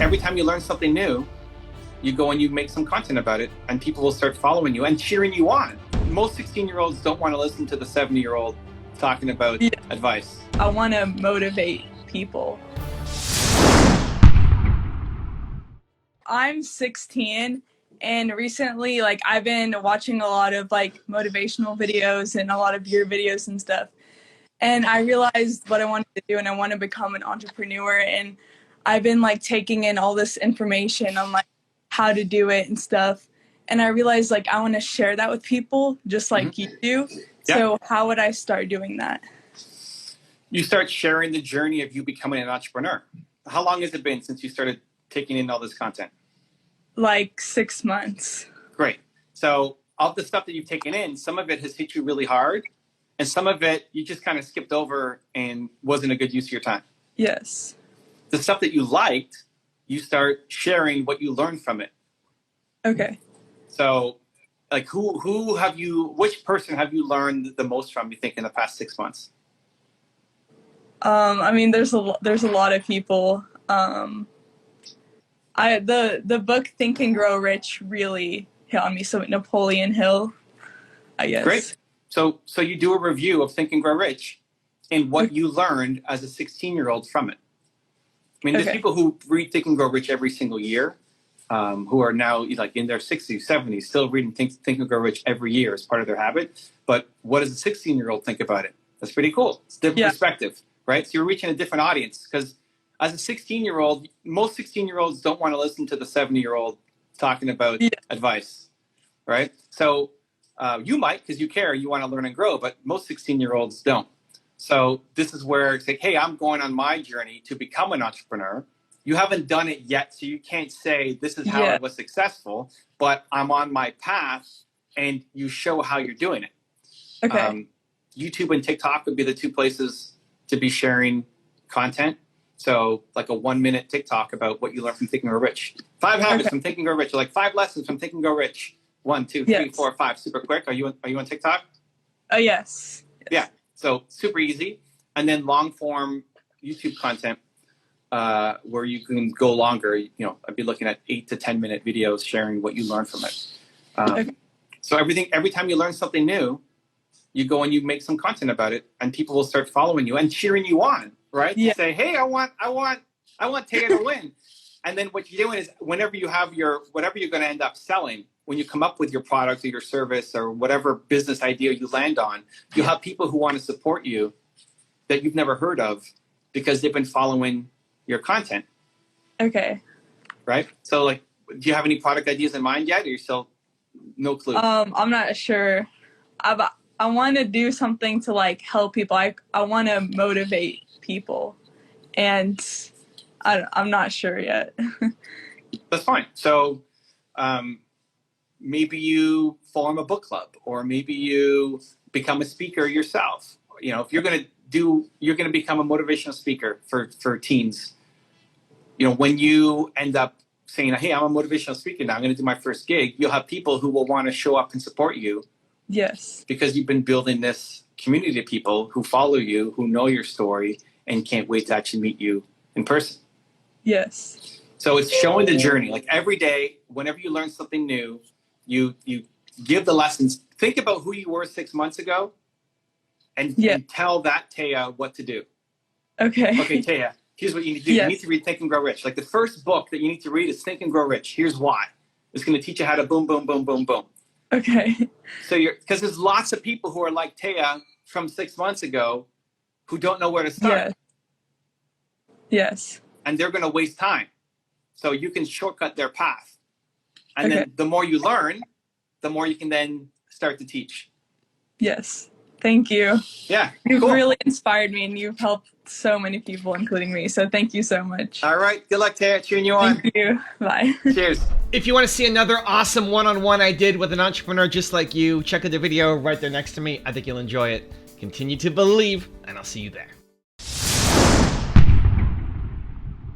Every time you learn something new, you go and you make some content about it, and people will start following you and cheering you on. Most 16-year-olds don't want to listen to the 70-year-old talking about advice. I want to motivate people. I'm 16 and recently I've been watching a lot of motivational videos and a lot of your videos and stuff. And I realized what I wanted to do, and I want to become an entrepreneur, and I've been taking in all this information on how to do it and stuff. And I realized I want to share that with people just like you do. Yeah. So how would I start doing that? You start sharing the journey of you becoming an entrepreneur. How long has it been since you started taking in all this content? 6 months. Great. So all the stuff that you've taken in, some of it has hit you really hard, and some of it you just kind of skipped over and wasn't a good use of your time. Yes. The stuff that you liked, you start sharing what you learned from it. Okay. So which person have you learned the most from, you think, in the past 6 months? I mean, there's a lot of people. The book Think and Grow Rich really hit on me. So Napoleon Hill, I guess. Great. So you do a review of Think and Grow Rich and what you learned as a 16-year-old from it. I mean, there's people who read Think and Grow Rich every single year, who are now in their 60s, 70s, still reading Think and Grow Rich every year as part of their habit. But what does a 16-year-old think about it? That's pretty cool. It's a different perspective, right? So you're reaching a different audience, because as a 16-year-old, most 16-year-olds don't want to listen to the 70-year-old talking about advice, right? So you might, because you care, you want to learn and grow, but most 16-year-olds don't. So this is where it's hey, I'm going on my journey to become an entrepreneur. You haven't done it yet, so you can't say this is how I was successful, but I'm on my path, and you show how you're doing it. Okay. YouTube and TikTok would be the two places to be sharing content. So a 1-minute TikTok about what you learned from Think and Grow Rich. 5 habits from Think and Grow Rich, or 5 lessons from Think and Grow Rich. 1, 2, 3, 4, 5. Super quick. Are you on TikTok? Yes. Yeah. So super easy. And then long form YouTube content, where you can go longer. I'd be looking at 8 to 10-minute videos sharing what you learned from it. So every time you learn something new, you go and you make some content about it, and people will start following you and cheering you on, right? Yeah. You say, hey, I want Taya to win. And then what you're doing is, whenever you have whatever you're going to end up selling, when you come up with your product or your service or whatever business idea you land on, you'll have people who want to support you that you've never heard of because they've been following your content. Okay. Right? So do you have any product ideas in mind yet, or you're still no clue? I'm not sure. I want to do something to help people. I want to motivate people, and I'm not sure yet. That's fine. So maybe you form a book club, or maybe you become a speaker yourself. If you're going to become a motivational speaker for teens. When you end up saying, hey, I'm a motivational speaker now, I'm going to do my first gig, you'll have people who will want to show up and support you. Yes. Because you've been building this community of people who follow you, who know your story, and can't wait to actually meet you in person. Yes. So it's showing the journey. Every day, whenever you learn something new, you give the lessons. Think about who you were 6 months ago, and tell that Taya what to do. Okay. Okay, Taya, here's what you need to do. You need to read Think and Grow Rich. The first book that you need to read is Think and Grow Rich. Here's why. It's going to teach you how to boom, boom, boom, boom, boom. Okay. So because there's lots of people who are like Taya from 6 months ago who don't know where to start. Yes. And they're going to waste time. So you can shortcut their path. And then the more you learn, the more you can then start to teach. Yes. Thank you. Yeah. You've really inspired me, and you've helped so many people, including me. So thank you so much. All right. Good luck, Taya. Cheering you on. Thank you. Bye. Cheers. If you want to see another awesome one-on-one I did with an entrepreneur just like you, check out the video right there next to me. I think you'll enjoy it. Continue to believe, and I'll see you there.